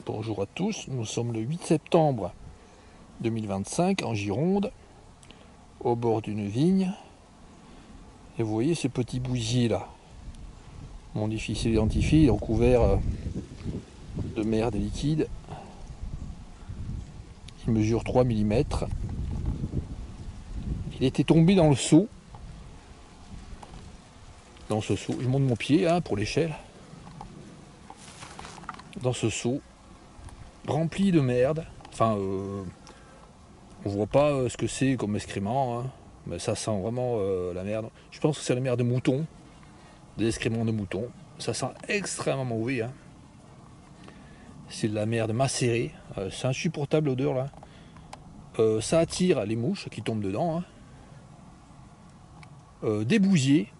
Bonjour à tous, nous sommes le 8 septembre 2025 en Gironde, au bord d'une vigne. Et vous voyez ce petit bousier là, mon difficile identifié, il est recouvert de merde liquide. Il mesure 3 mm. Il était tombé dans le seau. Dans ce seau, je monte mon pied hein, pour l'échelle. Dans ce seau, rempli de merde. Enfin, on voit pas ce que c'est comme excrément, hein, mais ça sent vraiment la merde. Je pense que c'est la merde de mouton, des excréments de mouton. Ça sent extrêmement mauvais. Hein. C'est de la merde macérée. C'est insupportable l'odeur là. Ça attire les mouches qui tombent dedans. Hein. Des bousiers.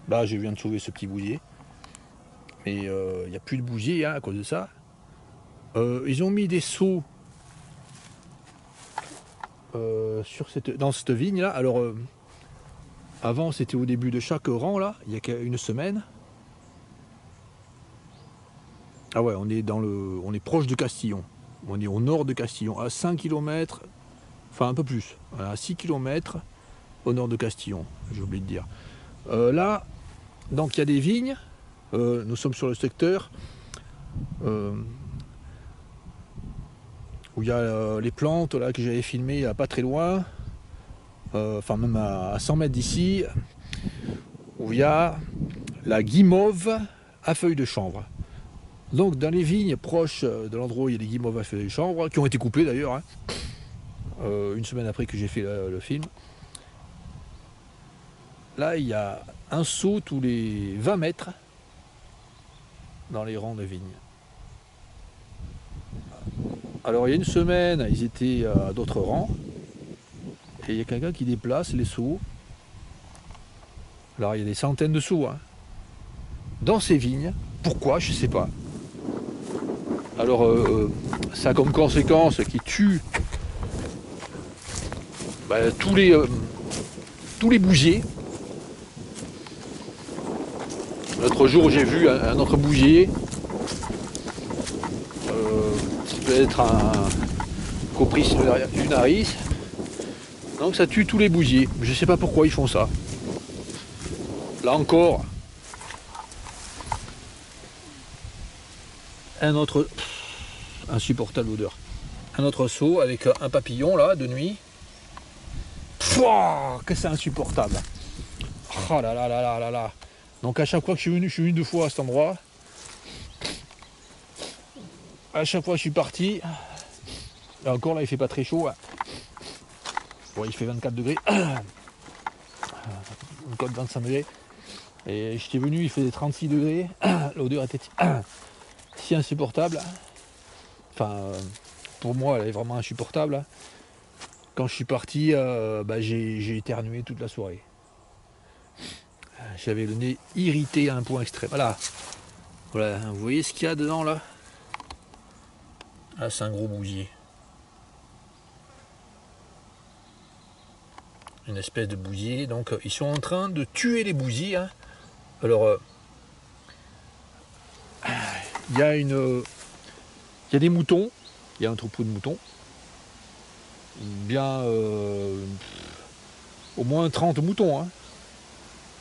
Là, je viens de sauver ce petit bousier. Mais il n'y a plus de bousiers hein, à cause de ça. Ils ont mis des seaux dans cette vigne là. Alors avant c'était au début de chaque rang là, il y a une semaine. Ah ouais, on est proche de Castillon. On est au nord de Castillon, à 5 km, enfin un peu plus, à 6 km au nord de Castillon, j'ai oublié de dire. Là, donc il y a des vignes, nous sommes sur le secteur où il y a les plantes là, que j'avais filmées pas très loin, enfin même à 100 mètres d'ici, où il y a la guimauve à feuilles de chanvre. Donc dans les vignes proches de l'endroit où il y a des guimauves à feuilles de chanvre, qui ont été coupées d'ailleurs, hein, une semaine après que j'ai fait le film, là il y a un seau tous les 20 mètres dans les rangs de vignes. Alors il y a une semaine, ils étaient à d'autres rangs, et il y a quelqu'un qui déplace les seaux. Alors il y a des centaines de seaux hein, dans ces vignes. Pourquoi? Je ne sais pas. Alors ça a comme conséquence qu'il tue tous les bousiers. L'autre jour j'ai vu un autre bousier. Ça peut être un Copris lunaris. Donc ça tue tous les bousiers. Je ne sais pas pourquoi ils font ça. Là encore, un autre insupportable odeur. Un autre seau avec un papillon là de nuit. Pouah, que c'est insupportable. Oh là là là là là là. Donc à chaque fois que je suis venu 2 fois à cet endroit. À chaque fois que je suis parti. Et encore là il fait pas très chaud. Hein. Bon il fait 24 degrés. Encore 25 degrés. Et j'étais venu, il faisait 36 degrés. L'odeur était si insupportable. Enfin, pour moi, elle est vraiment insupportable. Quand je suis parti, j'ai éternué toute la soirée. J'avais le nez irrité à un point extrême. Voilà. Voilà, vous voyez ce qu'il y a dedans là? Ah, c'est un gros bousier. Une espèce de bousier. Donc, ils sont en train de tuer les bousiers. Hein. Alors, il y a des moutons. Il y a un troupeau de moutons. Bien au moins 30 moutons. Hein.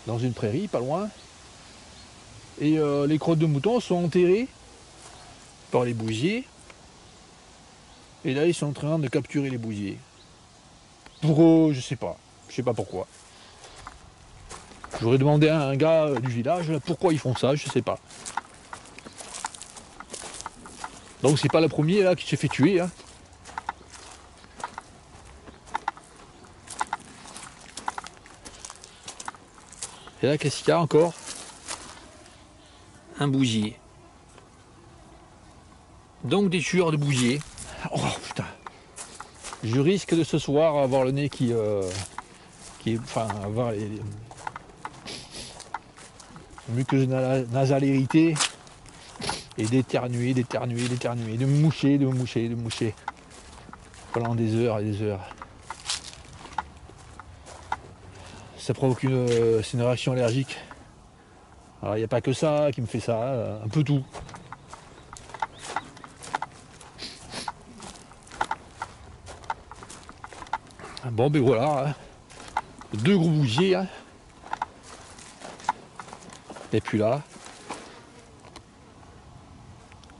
Dans une prairie, pas loin. Et les crottes de moutons sont enterrées par les bousiers. Et là, ils sont en train de capturer les bousiers. Pour je sais pas pourquoi. J'aurais demandé à un gars du village pourquoi ils font ça, je sais pas. Donc c'est pas le premier là qui s'est fait tuer. Hein. Et là, qu'est-ce qu'il y a encore? Un bousier. Donc des tueurs de bousiers. Oh putain. Je risque de ce soir avoir le nez qui enfin, avoir les muqueuses nasales et d'éternuer, de me moucher pendant des heures et des heures. Ça provoque c'est une réaction allergique. Alors il n'y a pas que ça qui me fait ça, un peu tout. Bon ben voilà, hein. 2 gros bougies. Hein. Et puis là,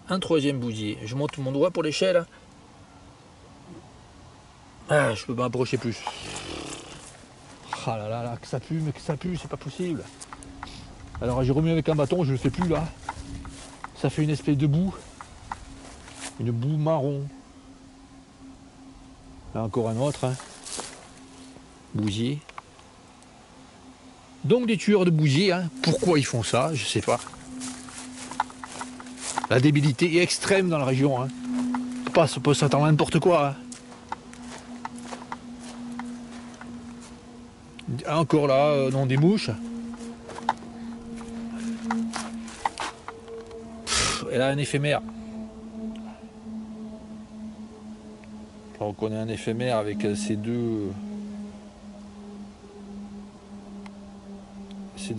un 3e bougier. Je monte mon doigt pour l'échelle. Ah, je peux pas m'approcher plus. Ah là là là, que ça pue, mais que ça pue, c'est pas possible. Alors j'ai remis avec un bâton, je le fais plus là. Ça fait une espèce de boue. Une boue marron. Là encore un autre. Hein. Bougier. Donc des tueurs de bougies, hein. Pourquoi ils font ça, je sais pas. La débilité est extrême dans la région. Hein. Ça peut s'attendre à n'importe quoi. Hein. Encore là, non, des mouches. Elle a un éphémère. Donc on a un éphémère avec ces deux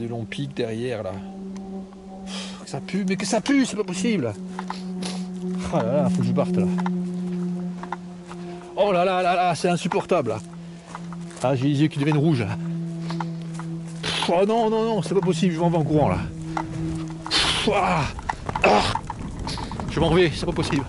longs pics derrière là. Ça pue, mais que ça pue, c'est pas possible. Oh là là, faut que je parte là. Oh là là là là, c'est insupportable là. Ah, j'ai les yeux qui deviennent rouges là. Oh non, non, non, c'est pas possible, je m'en vais en courant là. Ah, je m'en vais, c'est pas possible.